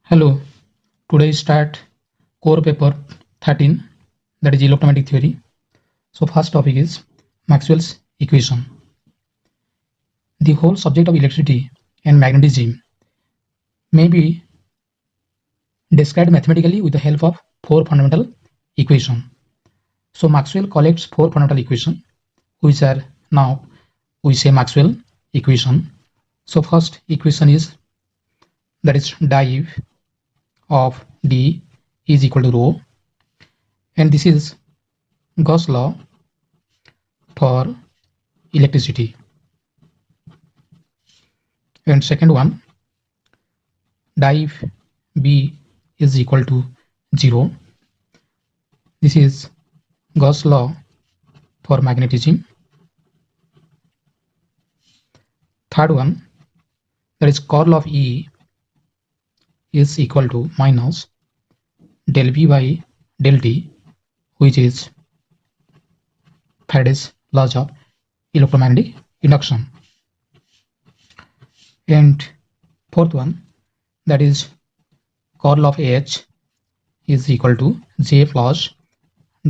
Hello, today start core paper 13, that is electromagnetic theory. So first topic is Maxwell's equation. The whole subject of electricity and magnetism may be described mathematically with the help of four fundamental equations. So Maxwell collects four fundamental equations, which are now we say Maxwell equation. So first equation is, that is div of d is equal to rho, and this is Gauss law for electricity. And second one, div b is equal to 0. This is Gauss law for magnetism. Third one, that is curl of E is equal to minus del B by del T, which is Faraday's laws of electromagnetic induction. And fourth one, that is curl of H is equal to J plus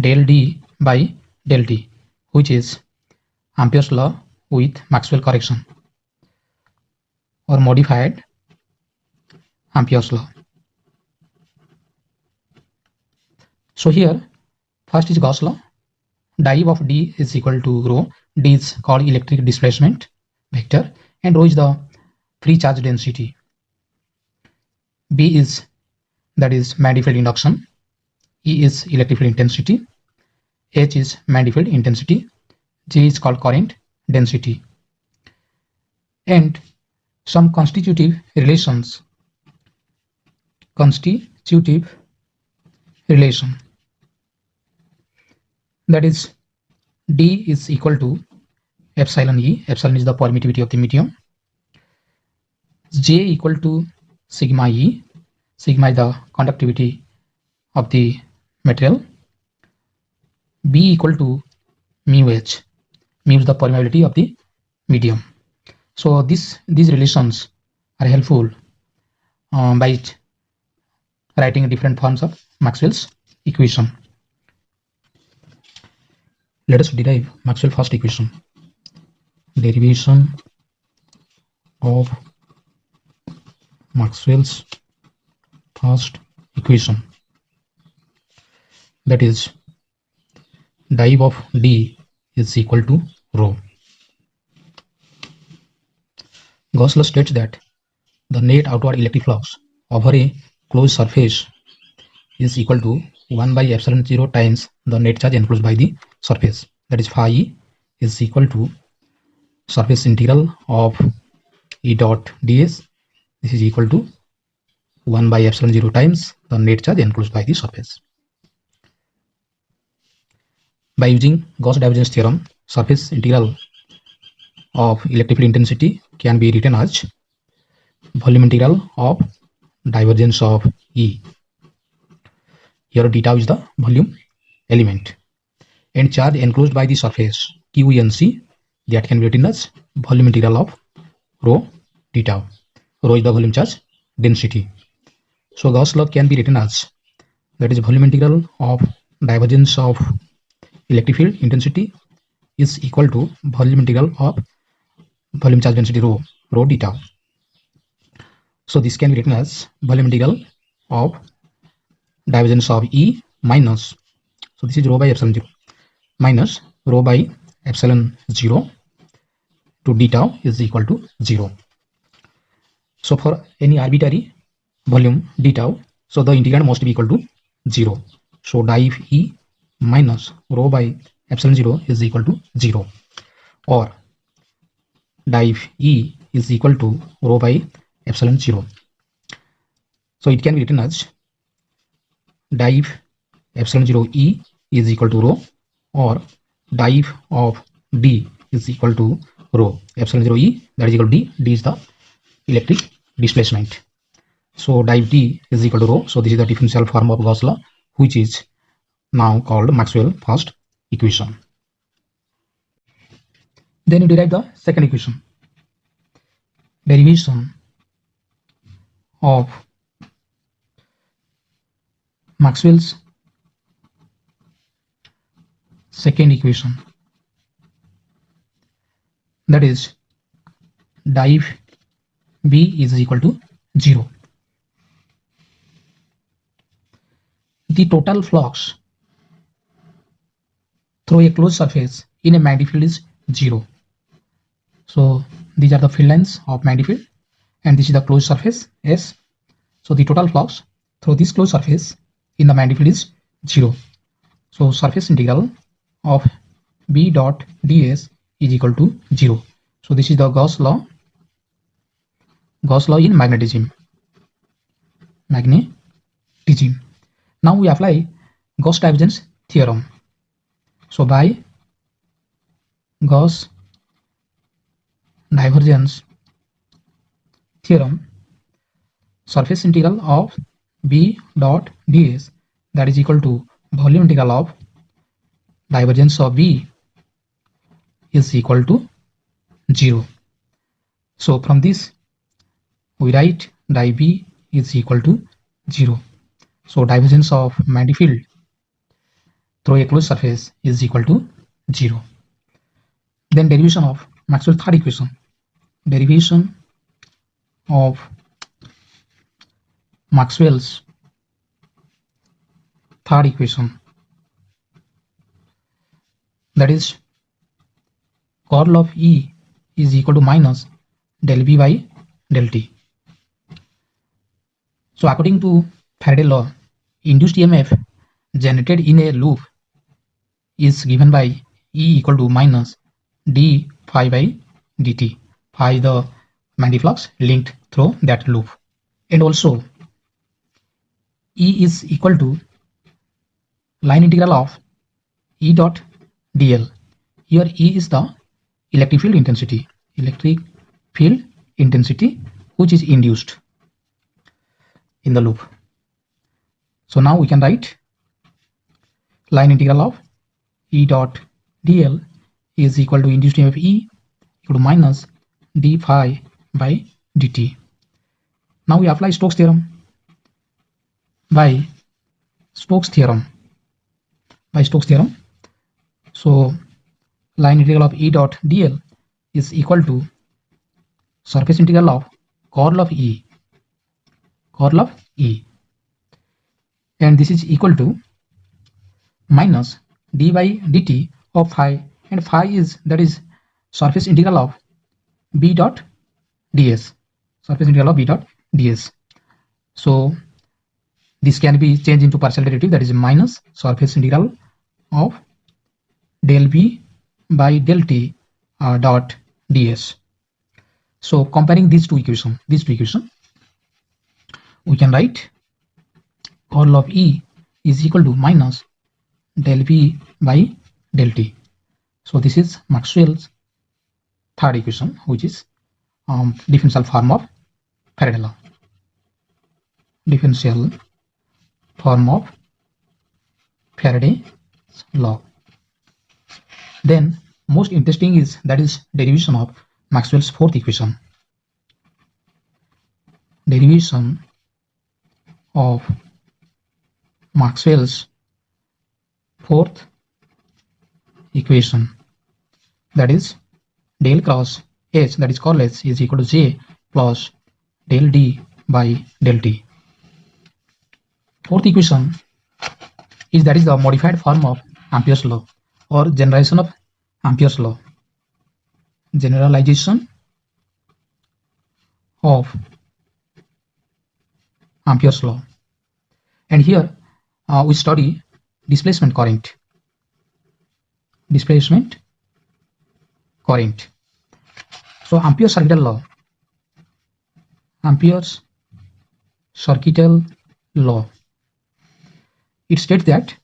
del D by del T, which is Ampere's law with Maxwell correction or modified Ampere's law. So here first is Gauss law. Div of d is equal to rho. D is called electric displacement vector and rho is the free charge density. B is, that is magnetic field induction. E is electric field intensity. H is magnetic field intensity. J is called current density. And some constitutive relations. Constitutive relation, that is D is equal to epsilon E. Epsilon is the permittivity of the medium. J equal to sigma E. Sigma is the conductivity of the material. B equal to mu H. Mu is the permeability of the medium. So these relations are helpful by writing different forms of Maxwell's equation. Let us derive Maxwell's first equation. Derivation of Maxwell's first equation, that is div of d is equal to rho. Gauss law states that the net outward electric flux over a closed surface is equal to 1 by epsilon 0 times the net charge enclosed by the surface, that is phi E is equal to surface integral of E dot ds. This is equal to 1 by epsilon 0 times the net charge enclosed by the surface. By using Gauss divergence theorem, surface integral of electric field intensity can be written as volume integral of divergence of E. Here d tau is the volume element, and charge enclosed by the surface QENC, that can be written as volume integral of rho d tau. Rho is the volume charge density. So Gauss law can be written as, that is volume integral of divergence of electric field intensity is equal to volume integral of volume charge density rho d tau. So this can be written as volume integral of divergence of E minus, so this is rho by epsilon 0 minus rho by epsilon 0 to d tau is equal to 0. So for any arbitrary volume d tau, so the integrand must be equal to 0. So div E minus rho by epsilon 0 is equal to 0, or div E is equal to rho by epsilon 0. So it can be written as div epsilon 0 E is equal to rho, or div of D is equal to rho epsilon 0 E, that is equal to D. D is the electric displacement. So div D is equal to rho. So this is the differential form of Gauss law, which is now called Maxwell first equation. Then you derive the second equation. Derivation of Maxwell's second equation, that is div B is equal to 0. The total flux through a closed surface in a magnetic field is 0. So these are the field lines of magnetic field and this is the closed surface S. So the total flux through this closed surface in the magnetic field is 0. So surface integral of B dot ds is equal to 0. So this is the Gauss law in magnetism. Now we apply Gauss divergence theorem. So by Gauss divergence theorem, surface integral of B dot ds, that is equal to volume integral of divergence of B, is equal to 0. So from this we write div B is equal to 0. So divergence of magnetic field through a closed surface is equal to 0. Then derivation of Maxwell's third equation. Derivation of Maxwell's third equation, that is curl of E is equal to minus del B by del T. So according to Faraday law, induced EMF generated in a loop is given by E equal to minus d phi by dt, phi the magnetic flux linked through that loop, and also E is equal to line integral of E dot dl. Here E is the electric field intensity which is induced in the loop. So now we can write line integral of E dot dl is equal to induced EMF E equal to minus d phi by dt. Now we apply Stokes theorem. By Stokes theorem, so line integral of E dot dl is equal to surface integral of curl of E, and this is equal to minus d by dt of phi, and phi is, that is surface integral of B dot ds, So this can be changed into partial derivative, that is minus surface integral of del B by del T dot ds. So comparing these two equations, we can write curl of E is equal to minus del B by del T. So this is Maxwell's third equation, which is differential form of Faraday law. Then most interesting is, that is derivation of Maxwell's fourth equation. Derivation of Maxwell's fourth equation, that is del cross H, that is curl H, is equal to J plus del D by del T. Fourth equation is, that is the modified form of Ampere's law or generalization of Ampere's law. Generalization of Ampere's law. And here we study displacement current. So Ampere's circuital law, it states that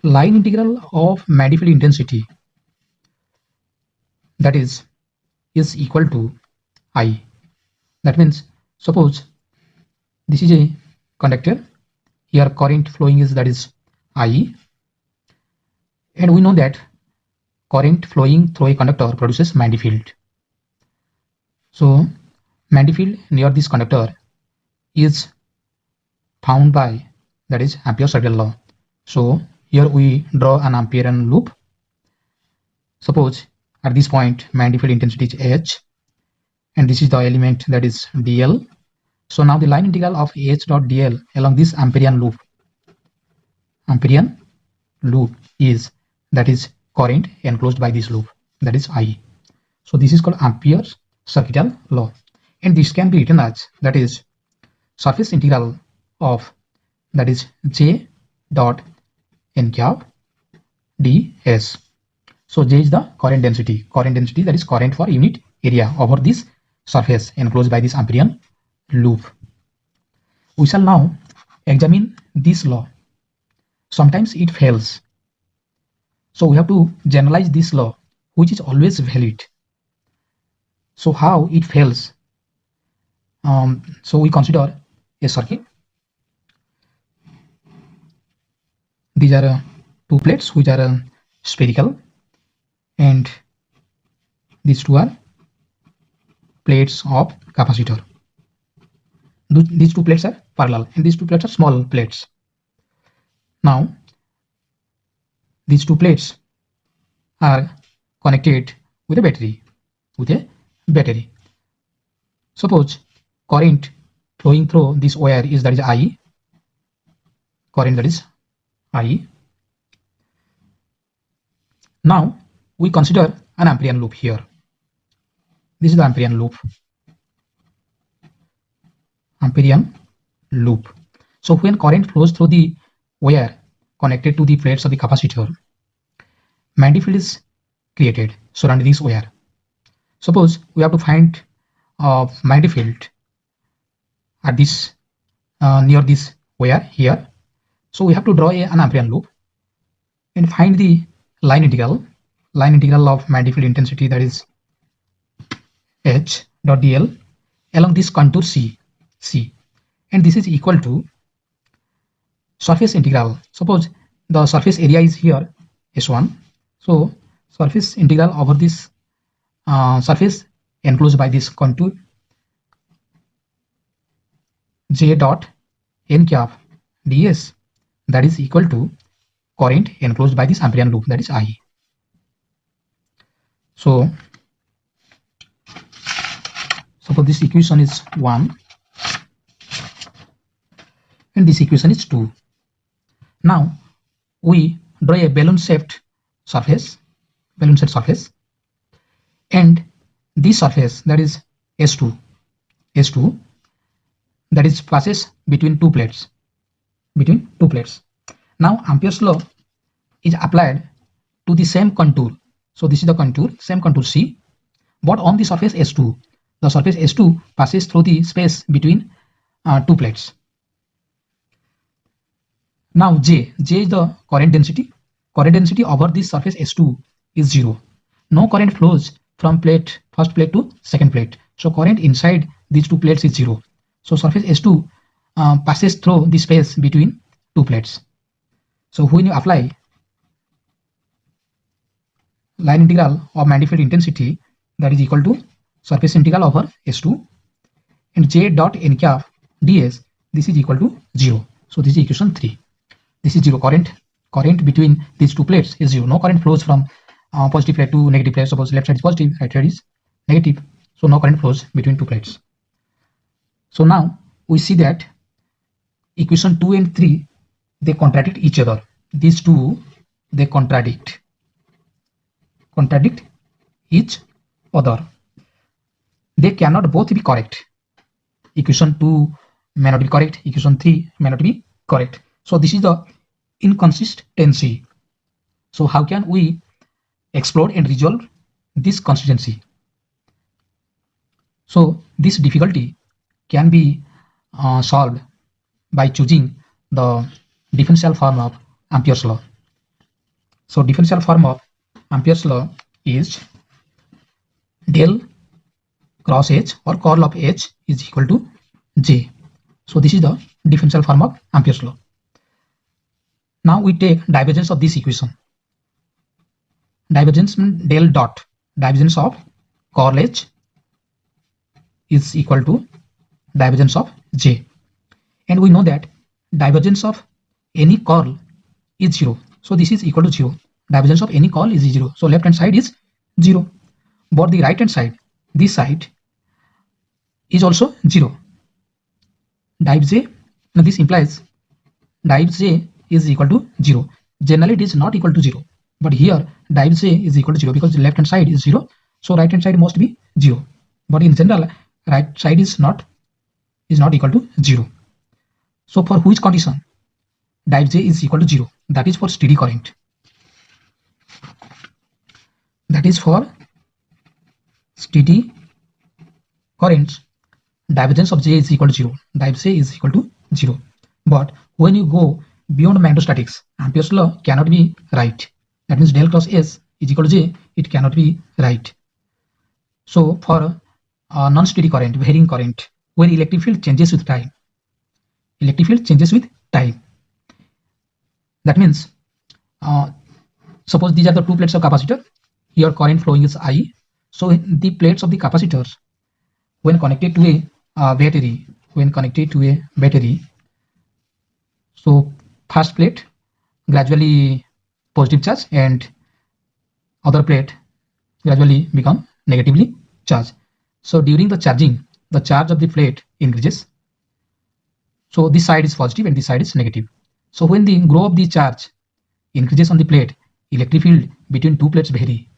line integral of magnetic field intensity, that is equal to I. That means, suppose this is a conductor, here current flowing is, that is I, and we know that current flowing through a conductor produces magnetic field. So magnetic field near this conductor is found by that is Ampere's circuital law. So here we draw an Amperean loop. Suppose at this point magnetic field intensity is H, and this is the element that is dl. So now the line integral of H dot dl along this Amperean loop is, that is current enclosed by this loop, that is I. So this is called Ampere's circuital law, and this can be written as, that is surface integral of, that is J dot n cap ds. So J is the current density that is current for unit area over this surface enclosed by this Amperean loop. We shall now examine this law. Sometimes it fails, so we have to generalize this law, which is always valid. So how it fails? So we consider a circuit. These are two plates which are spherical, and these two are plates of capacitor. These two plates are parallel, and these two plates are small plates. Now these two plates are connected with a battery. Suppose current flowing through this wire is, that is I, current, that is I. Now we consider an Amperean loop here. This is the Amperean loop. So when current flows through the wire connected to the plates of the capacitor, magnetic field is created surrounding this wire. Suppose we have to find magnetic field at this near this wire here. So we have to draw an Amperean loop and find the line integral of magnetic field intensity, that is H dot dl along this contour C, and this is equal to surface integral. Suppose the surface area is here S1, so surface integral over this surface enclosed by this contour J dot n cap ds, that is equal to current enclosed by this Amperean loop, that is I. So suppose this equation is 1 and this equation is 2. Now we draw a balloon-shaped surface, and this surface, that is S2, that is passes between two plates. Now Ampere's law is applied to the same contour. So this is the contour, same contour C, but on the surface S2. The surface S2 passes through the space between two plates. Now J is the current density. Current density over this surface S2 is 0. No current flows from first plate to second plate. So current inside these two plates is 0. So surface S2 passes through the space between two plates. So when you apply line integral of magnetic field intensity, that is equal to surface integral over S2 and J dot n cap ds, this is equal to 0. So this is equation 3. This is 0. Current between these two plates is 0. No current flows from positive plate to negative plate. Suppose left side is positive, right side is negative. So no current flows between two plates. So now we see that equation 2 and 3, they contradict each other. These two, they contradict each other. They cannot both be correct. Equation 2 may not be correct, equation 3 may not be correct. So this is the inconsistency. So how can we explore and resolve this consistency? So this difficulty can be solved by choosing the differential form of Ampere's law. So differential form of Ampere's law is del cross H or curl of H is equal to J. So this is the differential form of Ampere's law. Now we take divergence of this equation. Divergence means del dot. Divergence of curl H is equal to divergence of J. And we know that divergence of any curl is 0. So this is equal to 0. Divergence of any curl is 0. So left hand side is 0. But the right hand side, this side is also 0. Div j, now this implies div j is equal to 0. Generally it is not equal to 0. But here div j is equal to 0 because the left hand side is 0. So right hand side must be 0. But in general, right side is not equal to 0. So for which condition div j is equal to 0? That is for steady current. That is for steady currents. Divergence of j is equal to 0. Div j is equal to 0. But when you go beyond magnetostatics, Ampere's law cannot be right. That means del cross S is equal to J. It cannot be right. So for non-steady current, varying current, when electric field changes with time, that means suppose these are the two plates of capacitor. Here current flowing is I. So the plates of the capacitors, when connected to a battery, so first plate gradually positive charge and other plate gradually become negatively charged. So during the charging, the charge of the plate increases. So this side is positive and this side is negative. So when the growth of the charge increases on the plate, electric field between two plates vary.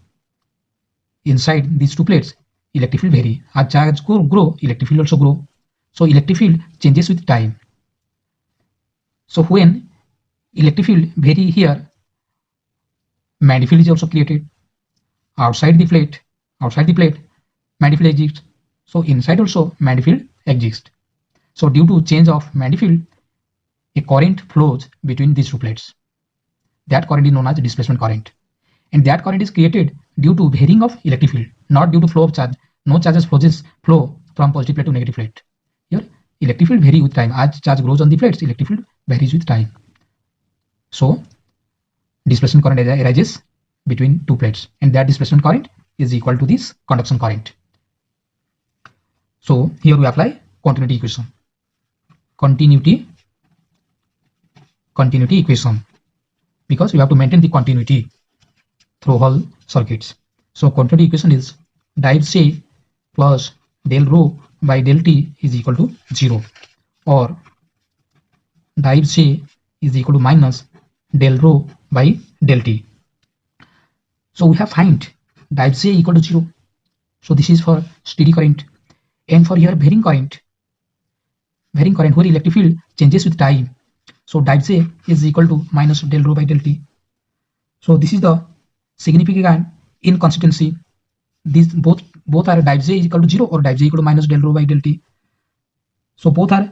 Inside these two plates, electric field vary. As charge grow, electric field also grow. So electric field changes with time. So when electric field vary here, magnetic field is also created. Outside the plate, magnetic field exists. So inside also magnetic field exists. So due to change of magnetic field, a current flows between these two plates. That current is known as displacement current. And that current is created due to varying of electric field, not due to flow of charge. No charges flow from positive plate to negative plate. Here, electric field vary with time. As charge grows on the plates, electric field varies with time. So displacement current arises between two plates, and that displacement current is equal to this conduction current. So here we apply continuity equation. Continuity equation, because we have to maintain the continuity through all circuits. So continuity equation is div j plus del rho by del t is equal to 0, or div j is equal to minus del rho by del t. So we have find div j equal to 0. So this is for steady current. And for here varying current where electric field changes with time. So div j is equal to minus del rho by del t. So this is the significant inconsistency. These both are div j is equal to 0 or div j equal to minus del rho by del t. So both are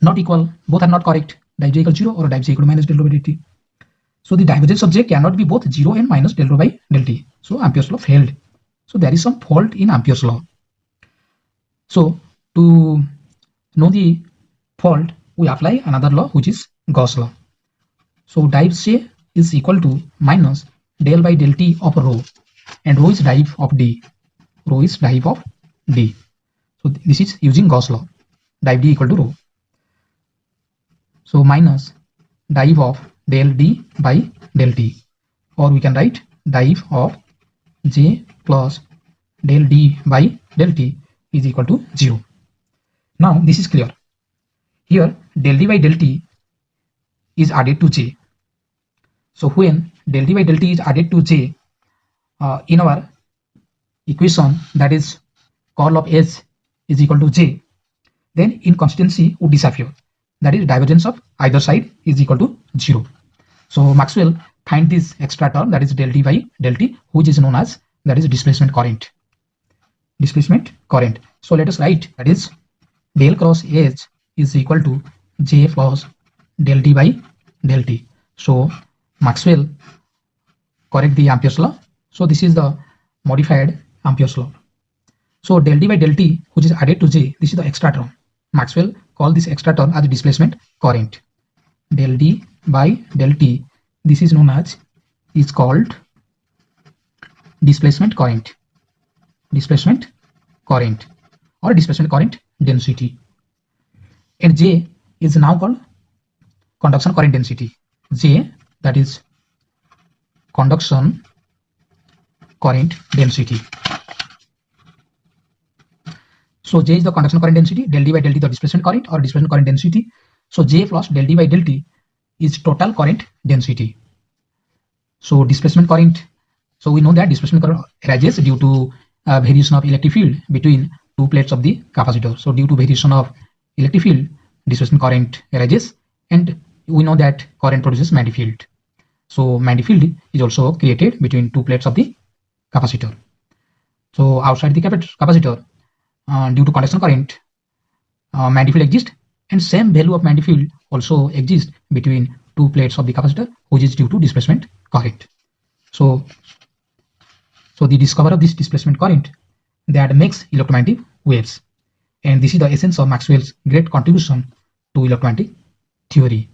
not equal, both are not correct. Div j equal to 0 or div j equal to minus del rho by del t. So the divergence of j cannot be both 0 and minus del rho by del t. So Ampere's law failed. So there is some fault in Ampere's law. So to know the fault, we apply another law, which is Gauss law. So div j is equal to minus del by del t of rho, and rho is div of d. So this is using Gauss law. Div d equal to rho. So minus div of del d by del t, or we can write div of j plus del d by del t is equal to 0. Now this is clear. Here del d by del t is added to j. So when del d by del t is added to j in our equation, that is curl of S is equal to j, then inconsistency would disappear. That is divergence of either side is equal to 0. So Maxwell find this extra term, that is del d by del t, which is known as, that is displacement current. So let us write, that is del cross H is equal to j plus del d by del t. So Maxwell correct the Ampere's law. So this is the modified Ampere's law. So del d by del t, which is added to j, this is the extra term. Maxwell called this extra term as displacement current. Del d by del t, this is known as, is called displacement current or displacement current density. And j is now called conduction current density. J, that is conduction current density. So J is the conduction current density, del D by del T the displacement current or displacement current density. So J plus del D by del T is total current density. So displacement current, so we know that displacement current arises due to variation of electric field between two plates of the capacitor. So due to variation of electric field, displacement current arises, and we know that current produces magnetic field. So magnetic field is also created between two plates of the capacitor. So outside the capacitor, due to conduction current, magnetic field exists, and same value of magnetic field also exists between two plates of the capacitor, which is due to displacement current. So the discovery of this displacement current that makes electromagnetic waves, and this is the essence of Maxwell's great contribution to electromagnetic theory.